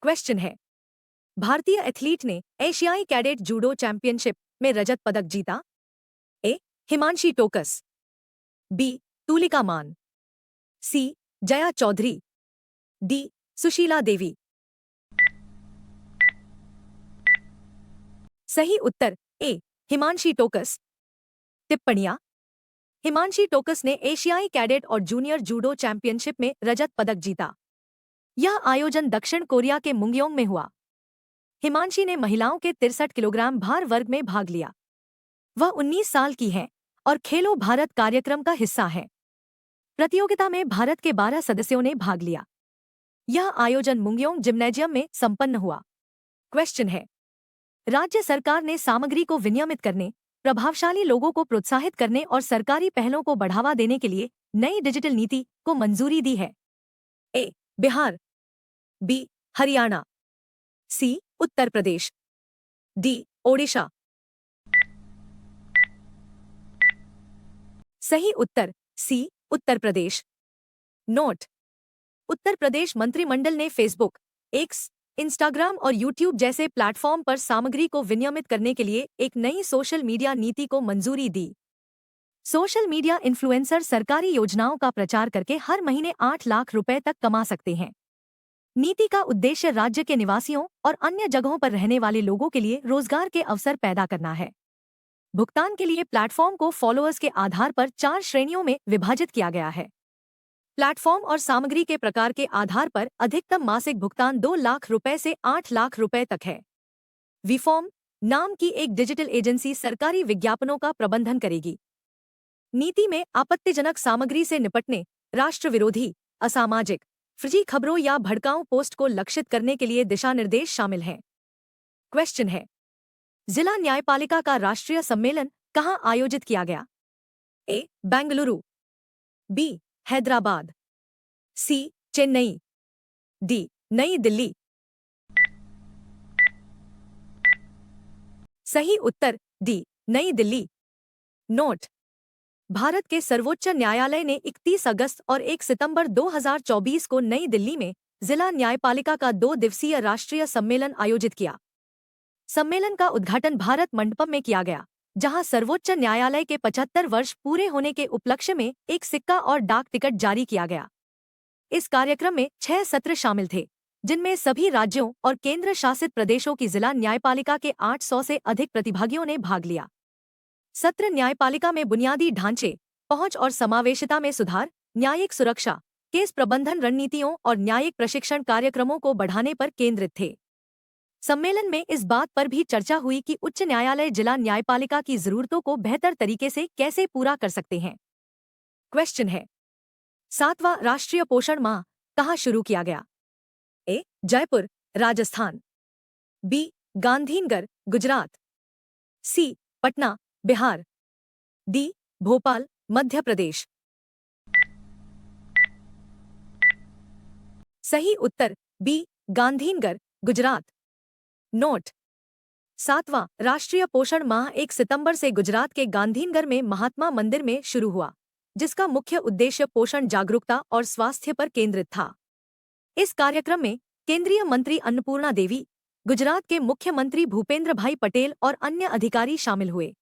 Question है, भारतीय athlete ने एशियाई कैडेट जूडो चैंपियनशिप में रजत पदक जीता? ए. हिमांशी टोकस, बी. तुलिका मान, सी. जया चौधरी, डी. सुशीला देवी। सही उत्तर ए. हिमांशी टोकस। टिप्पणियां। हिमांशी टोकस ने एशियाई कैडेट और जूनियर जूडो चैंपियनशिप में रजत पदक जीता। यह आयोजन दक्षिण कोरिया के मुंगयोंग में हुआ। हिमांशी ने महिलाओं के 63 किलोग्राम भार वर्ग में भाग लिया। वह 19 साल की हैं और खेलो भारत कार्यक्रम का हिस्सा है। प्रतियोगिता में भारत के 12 सदस्यों ने भाग लिया। यह आयोजन मुंगयोंग जिम्नेजियम में संपन्न हुआ। क्वेश्चन है, राज्य सरकार ने सामग्री को विनियमित करने, प्रभावशाली लोगों को प्रोत्साहित करने और सरकारी पहलों को बढ़ावा देने के लिए नई डिजिटल नीति को मंजूरी दी है। ए. बिहार, बी. हरियाणा, सी. उत्तर प्रदेश, डी. ओडिशा। सही उत्तर सी. उत्तर प्रदेश। नोट: उत्तर प्रदेश मंत्रिमंडल ने फेसबुक, एक्स, इंस्टाग्राम और यूट्यूब जैसे प्लेटफॉर्म पर सामग्री को विनियमित करने के लिए एक नई सोशल मीडिया नीति को मंजूरी दी। सोशल मीडिया इन्फ्लुएंसर सरकारी योजनाओं का प्रचार करके हर महीने 8 लाख रुपए तक कमा सकते हैं। नीति का उद्देश्य राज्य के निवासियों और अन्य जगहों पर रहने वाले लोगों के लिए रोजगार के अवसर पैदा करना है। भुगतान के लिए प्लेटफॉर्म को फॉलोअर्स के आधार पर 4 श्रेणियों में विभाजित किया गया है। प्लेटफॉर्म और सामग्री के प्रकार के आधार पर अधिकतम मासिक भुगतान 2 लाख रुपए से 8 लाख रुपए तक है। वीफॉर्म नाम की एक डिजिटल एजेंसी सरकारी विज्ञापनों का प्रबंधन करेगी। नीति में आपत्तिजनक सामग्री से निपटने, राष्ट्र विरोधी, असामाजिक, फर्जी खबरों या भड़काऊ पोस्ट को लक्षित करने के लिए दिशा निर्देश शामिल हैं। क्वेश्चन है, जिला न्यायपालिका का राष्ट्रीय सम्मेलन कहाँ आयोजित किया गया? ए. बेंगलुरु, बी. हैदराबाद, सी. चेन्नई, डी. नई दिल्ली। सही उत्तर डी. नई दिल्ली। नोट: भारत के सर्वोच्च न्यायालय ने 31 अगस्त और 1 सितंबर 2024 को नई दिल्ली में जिला न्यायपालिका का 2 दिवसीय राष्ट्रीय सम्मेलन आयोजित किया। सम्मेलन का उद्घाटन भारत मंडपम में किया गया, जहां सर्वोच्च न्यायालय के 75 वर्ष पूरे होने के उपलक्ष्य में एक सिक्का और डाक टिकट जारी किया गया। इस कार्यक्रम में 6 सत्र शामिल थे, जिनमें सभी राज्यों और केंद्र शासित प्रदेशों की जिला न्यायपालिका के 800 से अधिक प्रतिभागियों ने भाग लिया। सत्र न्यायपालिका में बुनियादी ढांचे, पहुंच और समावेशिता में सुधार, न्यायिक सुरक्षा, केस प्रबंधन रणनीतियों और न्यायिक प्रशिक्षण कार्यक्रमों को बढ़ाने पर केंद्रित थे। सम्मेलन में इस बात पर भी चर्चा हुई कि उच्च न्यायालय जिला न्यायपालिका की जरूरतों को बेहतर तरीके से कैसे पूरा कर सकते हैं। क्वेश्चन है, 7वां राष्ट्रीय पोषण माह कहाँ शुरू किया गया? ए. जयपुर, राजस्थान, बी. गांधीनगर, गुजरात, सी. पटना, बिहार, डी. भोपाल, मध्य प्रदेश। सही उत्तर बी. गांधीनगर, गुजरात। नोट: 7वां राष्ट्रीय पोषण माह 1 सितंबर से गुजरात के गांधीनगर में महात्मा मंदिर में शुरू हुआ, जिसका मुख्य उद्देश्य पोषण जागरूकता और स्वास्थ्य पर केंद्रित था। इस कार्यक्रम में केंद्रीय मंत्री अन्नपूर्णा देवी, गुजरात के मुख्यमंत्री भूपेंद्र भाई पटेल और अन्य अधिकारी शामिल हुए।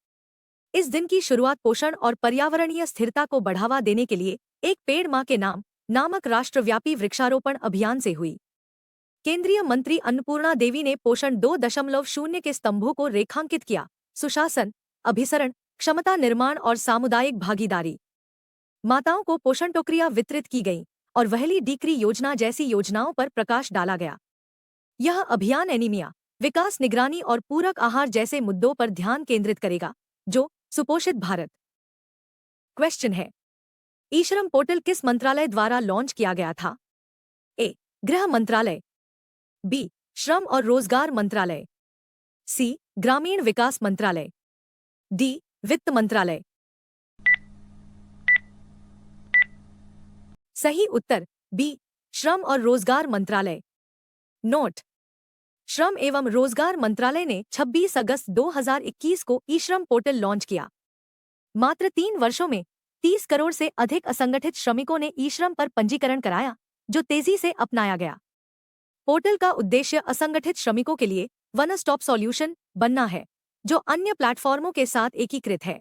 इस दिन की शुरुआत पोषण और पर्यावरणीय स्थिरता को बढ़ावा देने के लिए एक पेड़ मां के नाम नामक राष्ट्रव्यापी वृक्षारोपण अभियान से हुई। केंद्रीय मंत्री अन्नपूर्णा देवी ने पोषण 2.0 के स्तंभों को रेखांकित किया: सुशासन, अभिसरण, क्षमता निर्माण और सामुदायिक भागीदारी। माताओं को पोषण टोकरियां वितरित की गईं और वहली डीक्री योजना जैसी योजनाओं पर प्रकाश डाला गया। यह अभियान एनीमिया, विकास निगरानी और पूरक आहार जैसे मुद्दों पर ध्यान केंद्रित करेगा, जो सुपोषित भारत। क्वेश्चन है, ई-श्रम पोर्टल किस मंत्रालय द्वारा लॉन्च किया गया था? ए. गृह मंत्रालय, बी. श्रम और रोजगार मंत्रालय, सी. ग्रामीण विकास मंत्रालय, डी. वित्त मंत्रालय। सही उत्तर बी. श्रम और रोजगार मंत्रालय। नोट: श्रम एवं रोजगार मंत्रालय ने 26 अगस्त 2021 को ई-श्रम पोर्टल लॉन्च किया। मात्र 3 वर्षों में 30 करोड़ से अधिक असंगठित श्रमिकों ने ई-श्रम पर पंजीकरण कराया, जो तेजी से अपनाया गया। पोर्टल का उद्देश्य असंगठित श्रमिकों के लिए वन स्टॉप सॉल्यूशन बनना है, जो अन्य प्लेटफॉर्मों के साथ एकीकृत है।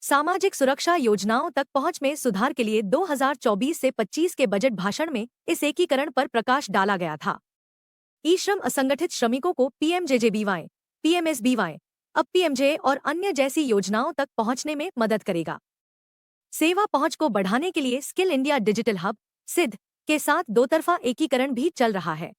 सामाजिक सुरक्षा योजनाओं तक पहुंच में सुधार के लिए 2024 से 25 के बजट भाषण में इस एकीकरण पर प्रकाश डाला गया था। ई श्रम असंगठित श्रमिकों को पीएमजेजेबीवाई, पीएमएसबीवाई, अब पीएमजे और अन्य जैसी योजनाओं तक पहुंचने में मदद करेगा। सेवा पहुंच को बढ़ाने के लिए स्किल इंडिया डिजिटल हब, सिद्ध, के साथ दोतरफा एकीकरण भी चल रहा है।